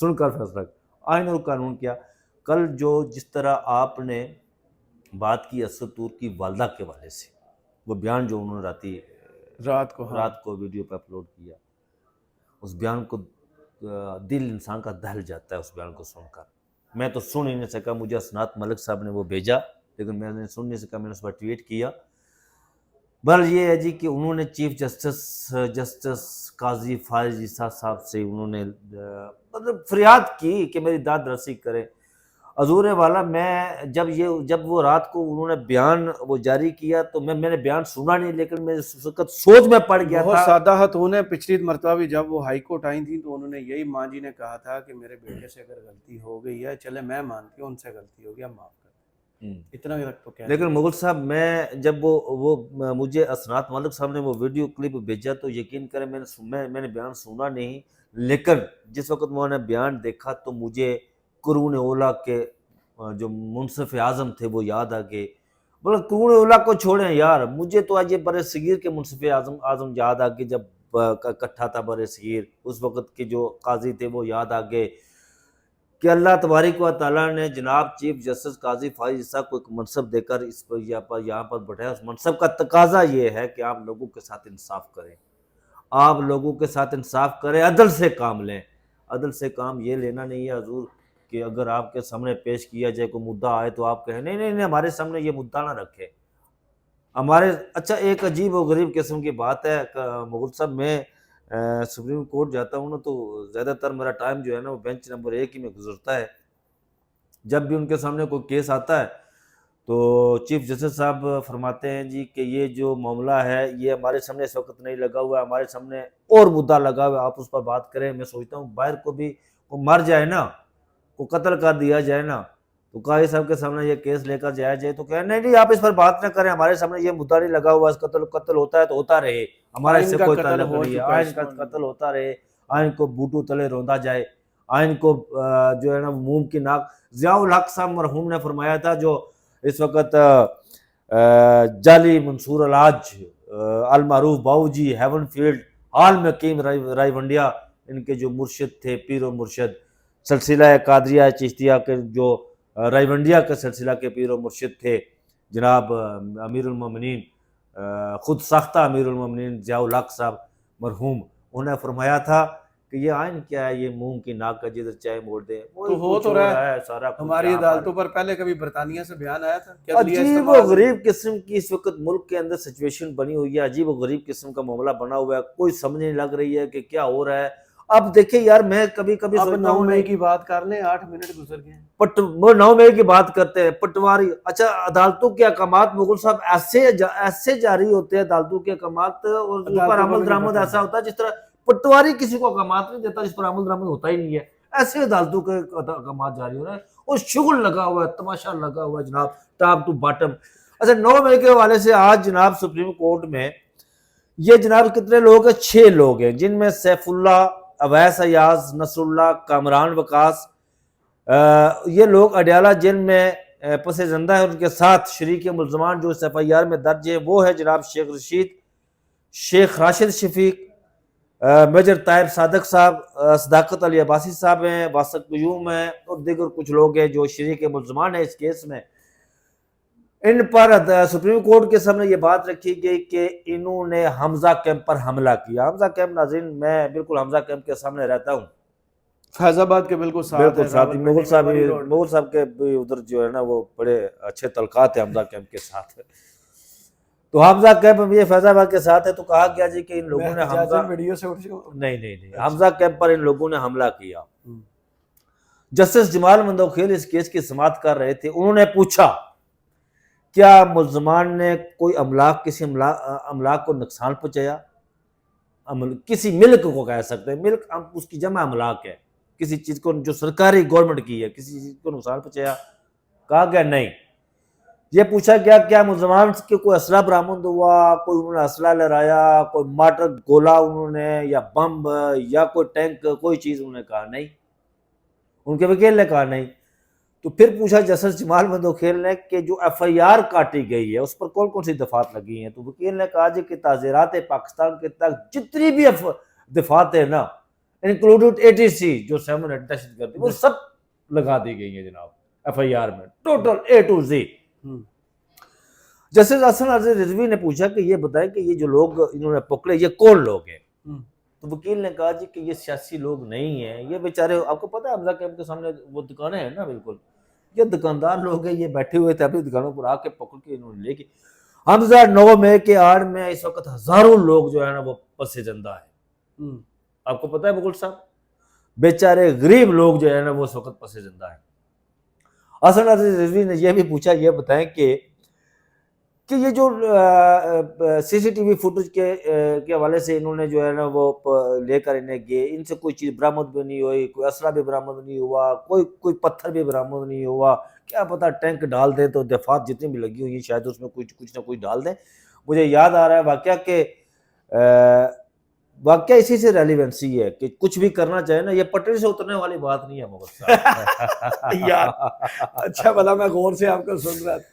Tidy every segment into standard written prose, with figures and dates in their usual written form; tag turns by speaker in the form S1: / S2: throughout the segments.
S1: سن کر فیصلہ آئین اور قانون کیا. کل جو جس طرح آپ نے بات کی اسد طور کی والدہ کے والے سے، وہ بیان جو انہوں نے رات کو ویڈیو پہ اپلوڈ کیا، اس بیان کو دل انسان کا دہل جاتا ہے اس بیان کو سن کر. میں تو سن ہی نہیں سکا، مجھے اسناد ملک صاحب نے وہ بھیجا لیکن میں نے سن نہیں سکا، میں نے اس پر ٹویٹ کیا. بہرحال یہ ہے جی کہ انہوں نے چیف جسٹس قاضی فائز عیسیٰ صاحب سے انہوں نے مطلب فریاد کی کہ میری داد رسی کریں. حضور والا میں جب وہ رات کو انہوں نے بیان وہ جاری کیا تو میں نے بیان سنا نہیں، لیکن میں اس وقت سوچ میں پڑ گیا
S2: بہت
S1: تھا.
S2: سادہ خاتون ہے. پچھلی مرتبہ بھی جب وہ ہائی کورٹ آئی تھیں تو انہوں نے یہی ماں جی نے کہا تھا کہ میرے بیٹے سے اگر غلطی ہو گئی ہے، چلے میں مانتی ہوں ان سے غلطی ہو گیا، معاف کر دیں، اتنا تک تو کہہ.
S1: لیکن مغل صاحب میں جب وہ مجھے اسناد ملک صاحب نے وہ ویڈیو کلپ بھیجا تو یقین کریں میں نے بیان سنا نہیں، لیکن جس وقت میں نے بیان دیکھا تو مجھے قرون اولیٰ کے جو منصف اعظم تھے وہ یاد آ گئے. بولے قرون اولیٰ کو چھوڑیں یار، مجھے تو آج یہ بر صغیر کے منصف اعظم یاد آ گئے. جب اکٹھا تھا بر صغیر اس وقت کے جو قاضی تھے وہ یاد آ گئے کہ اللہ تبارک و تعالیٰ نے جناب چیف جسٹس قاضی فائز عیسیٰ کو ایک منصب دے کر اس پر یہاں پر بٹھایا. اس منصب کا تقاضا یہ ہے کہ آپ لوگوں کے ساتھ انصاف کریں، آپ لوگوں کے ساتھ انصاف کریں، عدل سے کام لیں. عدل سے کام یہ لینا نہیں ہے حضور کہ اگر آپ کے سامنے پیش کیا جائے کوئی مدعا آئے تو آپ کہیں نہیں ہمارے سامنے یہ مدعا نہ رکھے ہمارے. اچھا ایک عجیب و غریب قسم کی بات ہے مغل صاحب، میں سپریم کورٹ جاتا ہوں نا تو زیادہ تر میرا ٹائم جو ہے نا وہ بینچ نمبر 1 ہی میں گزرتا ہے. جب بھی ان کے سامنے کوئی کیس آتا ہے تو چیف جسٹس صاحب فرماتے ہیں جی کہ یہ جو معاملہ ہے یہ ہمارے سامنے اس وقت نہیں لگا ہوا ہے، ہمارے سامنے اور مدعا لگا ہوا ہے، آپ اس پر بات کریں. میں سوچتا ہوں باہر کو بھی کو مر جائے نا، کو قتل کر دیا جائے نا، تو قاضی صاحب کے سامنے یہ کیس لے کر جایا جائے تو کہ نہیں آپ اس پر بات نہ کریں، ہمارے سامنے یہ مدعا نہیں لگا ہوا، قتل ہوتا ہے تو ہوتا رہے، ہمارا اس سے کوئی تعلق نہیں ہے. آئین کا قتل ہوتا رہے، آئین کو بوٹو تلے روندا جائے، آئین کو جو ہے نا موم کی ناک. ضیاء الحق صاحب مرحوم نے فرمایا تھا جو اس وقت جعلی منصور الحاج المعروف باؤ جی ہیون فیلڈ ہال میں قیم رائے ونڈیا ان کے جو مرشد تھے، پیر و مرشد سلسلہ قادریہ چشتیہ کے جو رائے ونڈیا کے سلسلہ کے پیر و مرشد تھے جناب امیر المومنین، خود ساختہ امیر المومنین ضیاء الحق صاحب مرحوم، انہوں نے فرمایا تھا کہ یہ آئین کیا ہے، یہ موم کی ناک کا جدھر چاہے موڑ دے.
S2: تو ہو تو رہا ہے
S1: سارا
S2: ہماری عدالتوں پر. پہلے کبھی برطانیہ سے بیان آیا تھا؟
S1: عجیب و غریب قسم کی اس وقت ملک کے اندر سچویشن بنی ہوئی ہے، عجیب و غریب قسم کا معاملہ بنا ہوا ہے، کوئی سمجھ نہیں لگ رہی ہے کہ کیا ہو رہا ہے. اب دیکھیں یار میں کبھی سوچتا ہوں
S2: 9 مئی کی بات کر لیں، 8 منٹ گزر گئے.
S1: 9 مئی کی بات کرتے ہیں، پٹواری. اچھا عدالتوں کے احکامات مغل صاحب ایسے جاری ہوتے ہیں، عدالتوں کے احکامات اور اس پر عمل درآمد ایسا ہوتا ہے جس طرح پٹواری کسی کو احکامات نہیں دیتا، جس پر عمل درآمد ہوتا ہی نہیں ہے. ایسے عدالتوں کے احکامات جاری ہو رہے ہیں اور شغل لگا ہوا ہے، تماشا لگا ہوا ہے جناب ٹاپ ٹو باٹم. اچھا 9 مئی کے حوالے سے آج جناب سپریم کورٹ میں یہ جناب کتنے لوگ ہیں؟ 6 لوگ ہیں، جن میں سیف اللہ، اویس ایاز، نصر اللہ، کامران وقاص، یہ لوگ اڈیالہ جیل میں پس زندہ ہے. ان کے ساتھ شریک ملزمان جو ایف آئی آر میں درج ہے وہ ہے جناب شیخ رشید، شیخ راشد شفیق، میجر طاہر صادق صاحب، صداقت علی عباسی صاحب ہیں، واسق قیوم ہیں اور دیگر کچھ لوگ ہیں جو شریک ملزمان ہیں اس کیس میں. ان پر سپریم کورٹ کے سامنے یہ بات رکھی گئی کہ انہوں نے حمزہ کیمپ پر حملہ کیا. حمزہ کیمپ ناظرین میں بالکل حمزہ کیمپ کے سامنے رہتا ہوں،
S2: فیض آباد کے بالکل ساتھ.
S1: مغل صاحب کے ادھر جو ہے نا وہ بڑے اچھے تعلقات ہیں حمزہ کیمپ کے ساتھ. تو حمزہ کیمپ یہ فیض آباد کے ساتھ ہے تو کہا گیا جی کہ ان لوگوں نے حمزہ کیمپ پر ان لوگوں نے حملہ کیا. جسٹس جمال مندوخیل اس کیس کی سماعت کر رہے تھے. انہوں نے پوچھا کیا ملزمان نے کوئی کسی املاک کو نقصان پہنچایا؟ کسی ملک کو کہہ سکتے ہیں، ملک اس کی جمع املاک ہے، کسی چیز کو جو سرکاری گورنمنٹ کی ہے کسی چیز کو نقصان پہنچایا؟ کہا گیا نہیں. یہ پوچھا گیا کیا ملزمان کے کوئی اسلحہ برآمد ہوا، کوئی انہوں نے اسلحہ لہرایا، کوئی مارٹر گولا انہوں نے یا بم یا کوئی ٹینک کوئی چیز؟ انہوں نے کہا نہیں، ان کے وکیل نے کہا نہیں. تو پھر پوچھا جسٹس جمال مندوخیل نے کہ جو ایف آئی آر کاٹی گئی ہے اس پر کون کون سی دفعات لگی ہیں؟ تو وکیل نے کہا جی کہ تعزیرات پاکستان کے تحت جتنی بھی دفعات ہیں نا انکلوڈیڈ 80C جو 7 دہشت گردی وہ سب لگا دی گئی ہیں جناب FIR میں total A to Z. Justice Hasan Aziz Rizvi نے پوچھا کہ یہ بتائیں کہ یہ جو لوگ انہوں نے پکڑے یہ کون لوگ ہیں؟ تو وکیل نے کہا جی کہ یہ سیاسی لوگ نہیں ہیں، یہ بیچارے آپ کو پتہ ہے حمزہ کیمپ کے سامنے وہ دکانیں ہیں نا، بالکل یہ دکاندار لوگ ہیں، یہ بیٹھے ہوئے تھے اپنی دکانوں پر آ کے پکڑ کے انہوں نے لے کے. حمزہ 9 مئی کے آڑ میں اس وقت ہزاروں لوگ جو ہے نا وہ پس زندہ ہیں. آپ کو پتہ ہے مغل صاحب بیچارے غریب لوگ جو ہے نا وہ اس وقت پس زندہ ہیں. حسن عزیز رضوی نے یہ بھی پوچھا یہ بتائیں کہ یہ جو CCTV فوٹیج کے حوالے سے انہوں نے جو ہے نا وہ لے کر انہیں گئے، ان سے کوئی چیز برآمد بھی نہیں ہوئی، کوئی اسلحہ بھی برآمد نہیں ہوا، کوئی پتھر بھی برآمد نہیں ہوا، کیا پتہ ٹینک ڈال دیں تو دفعات جتنی بھی لگی ہوئی ہیں شاید اس میں کچھ نہ کچھ ڈال دیں. مجھے یاد آ رہا ہے واقعہ کہ واقعہ اسی سے ریلیونسی ہے کہ کچھ بھی کرنا چاہے نا، یہ پٹری سے اترنے والی بات نہیں ہے مغل صاحب.
S2: یار اچھا بھلا میں غور سے آپ کو سن رہا تھا.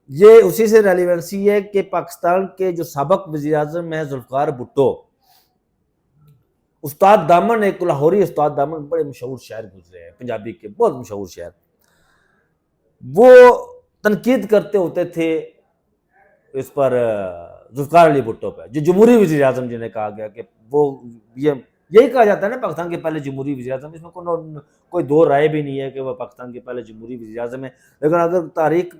S1: یہ اسی سے ریلیونسی ہے کہ پاکستان کے جو سابق وزیر اعظم ہیں ذوالفقار بھٹو، استاد دامن، ایک لاہوری استاد دامن بڑے مشہور شاعر گزرے ہیں پنجابی کے، بہت مشہور شاعر، وہ تنقید کرتے ہوتے تھے اس پر ذوالفقار علی بھٹو پہ، جو جمہوری وزیر اعظم جنہیں کہا گیا کہ وہ یہی کہا جاتا ہے نا پاکستان کے پہلے جمہوری وزیر اعظم، اس میں کوئی دو رائے بھی نہیں ہے کہ وہ پاکستان کے پہلے جمہوری وزیر اعظم ہیں. لیکن اگر تاریخ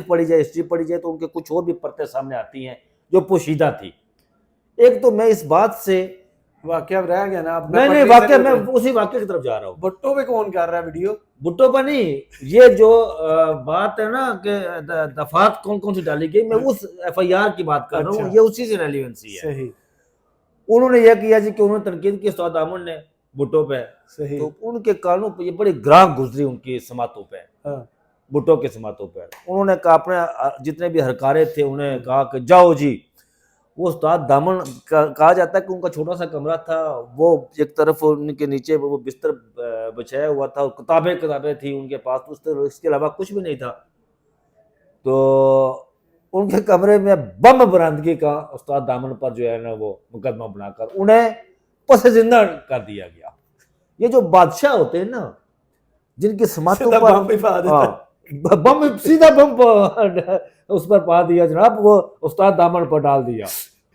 S1: پڑھی جائے، ہسٹری پڑھی جائے تو ان کے کچھ اور بھی پرتیں سامنے آتی ہیں جو پوشیدہ تھی. ایک تو میں اس بات سے
S2: واقعہ رہ گیا نا،
S1: نہیں واقعہ میں اسی واقعے کی طرف جا رہا ہوں.
S2: بھٹو پہ کون کر رہا ہے ویڈیو؟
S1: بھٹو پہ نہیں، یہ جو بات ہے نا کہ دفعات کون سی ڈالی گئی، میں اس FIR کی بات کر رہا ہوں، یہ اسی سے ریلیونسی ہے.
S2: صحیح.
S1: انہوں نے یہ کیا جی کہ انہوں نے تنقید کی استاد دامن نے بھٹو پہ،
S2: صحیح.
S1: تو ان کے کانوں پہ یہ بڑی گراں گزری ان کی سماعتوں پہ، بھٹو کے سماعتوں پہ. انہوں نے کہا اپنے جتنے بھی ہرکارے تھے انہیں کہا کہ جاؤ جی. وہ استاد دامن کہا جاتا ہے کہ ان کا چھوٹا سا کمرہ تھا، وہ ایک طرف ان کے نیچے وہ بستر بچھایا ہوا تھا، کتابیں تھیں ان کے پاس، اس کے علاوہ کچھ بھی نہیں تھا. تو ان کے کمرے میں بم برآمدگی کا استاد دامن پر جو ہے نا وہ مقدمہ بنا کر انہیں پس زندہ کر دیا گیا. یہ جو بادشاہ ہوتے ہیں نا جن کی سماعتوں پر بم سیدھا اس پر پا دیا جناب، وہ استاد دامن پر ڈال دیا.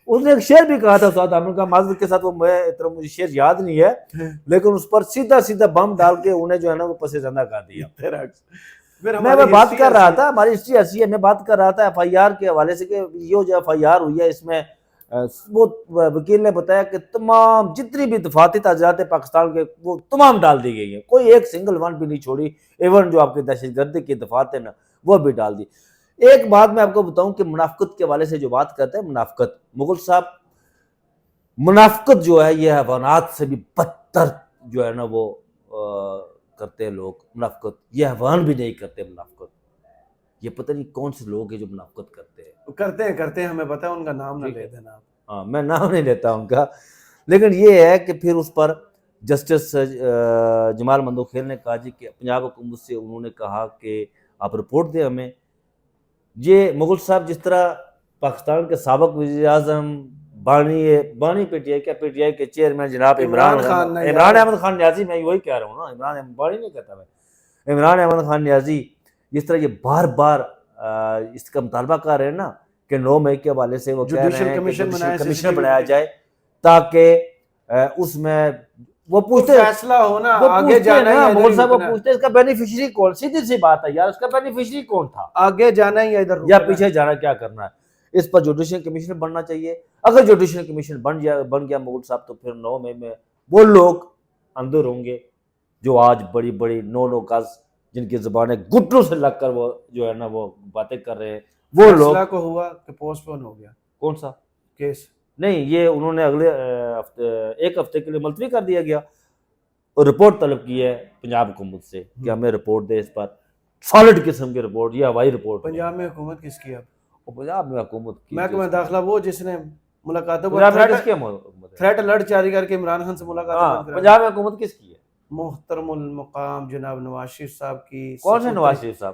S1: اس نے ایک شعر بھی کہا تھا استاد دامن کا، معذرت کے ساتھ وہ مجھے شعر یاد نہیں ہے، لیکن اس پر سیدھا بم ڈال کے انہیں جو ہے نا وہ پس زندہ کر دیا. میں بات کر رہا تھا، ہماری ہسٹری ایسی ہے، میں بات کر رہا تھا FIR کے حوالے سے کہ یہ جو FIR ہوئی ہے اس میں وہ وکیل نے بتایا کہ تمام جتنی بھی دفاعتی تعزیرات پاکستان کے وہ تمام ڈال دی گئی ہیں، کوئی ایک سنگل ون بھی نہیں چھوڑی، ایون جو آپ کی دہشت گردی کی دفعات ہیں نا وہ بھی ڈال دی. ایک بات میں آپ کو بتاؤں کہ منافقت کے حوالے سے جو بات کرتے ہیں، منافقت مغل صاحب، منافقت جو ہے یہ حیوانات سے بھی بدتر جو ہے نا وہ کرتے ہیں لوگ. منافقت یہ حیوان بھی نہیں کرتے منافقت. یہ پتہ نہیں کون سے لوگ ہیں جو منافقت کرتے ہیں،
S2: ہمیں پتہ ہے، ان کا نام نہ لے دینا.
S1: ہاں میں نام نہیں لیتا ان کا، لیکن یہ ہے کہ پھر اس پر جسٹس جمال مندوخیل نے کہا جی کہ پنجاب حکومت سے انہوں نے کہا کہ آپ رپورٹ دیں ہمیں. یہ مغل صاحب جس طرح پاکستان کے سابق وزیر اعظم بانی PTI کے چیئرمین جناب عمران احمد خان نیازی، میں وہی کہہ رہا ہوں نا، بانی نہیں کہتا میں، عمران احمد خان نیازی، جس طرح یہ بار بار اس کا مطالبہ کر رہے ہیں نا کہ 9 مئی کے حوالے سے وہ کہہ رہے ہیں کہ کمیشن بنایا جائے تاکہ اس میں وہ پوچھتے
S2: فیصلہ ہونا آگے جانا ہے.
S1: مغل صاحب وہ پوچھتے اس کا بینیفیشری کون، سیدھی سی بات ہے یار، اس کا بینیفیشری کون تھا،
S2: آگے جانا ہے
S1: یا پیچھے جانا، کیا کرنا ہے. اس پر جوڈیشل کمیشن بننا چاہیے. اگر جوڈیشل کمیشن بن گیا مغل صاحب تو پھر 9 مئی میں وہ لوگ اندر ہوں گے جو آج بڑی 9 گز جن کی زبانیں گھٹنوں سے لگ کر وہ جو ہے نا وہ باتیں کر رہے ہیں، وہ لوگ.
S2: فیصلہ کو ہوا کہ پوسٹ پون ہو گیا.
S1: کون سا
S2: کیس؟
S1: نہیں، یہ انہوں نے اگلے ایک ہفتے کے لیے ملتوی کر دیا گیا اور رپورٹ طلب کی ہے پنجاب حکومت سے کہ ہمیں رپورٹ دے اس پر، سالڈ قسم کی رپورٹ، یہ ہوائی رپورٹ.
S2: پنجاب میں حکومت کس کی؟ اب
S1: پنجاب میں حکومت کی
S2: محکمہ داخلہ وہ جس نے ملاقاتوں
S1: پر
S2: تھریٹ الرٹ جاری کر کے عمران خان سے ملاقات.
S1: پنجاب میں حکومت کس کی ہے؟
S2: محترم المقام جناب نواز شریف صاحب کی.
S1: کون سے نواز شریف صاحب؟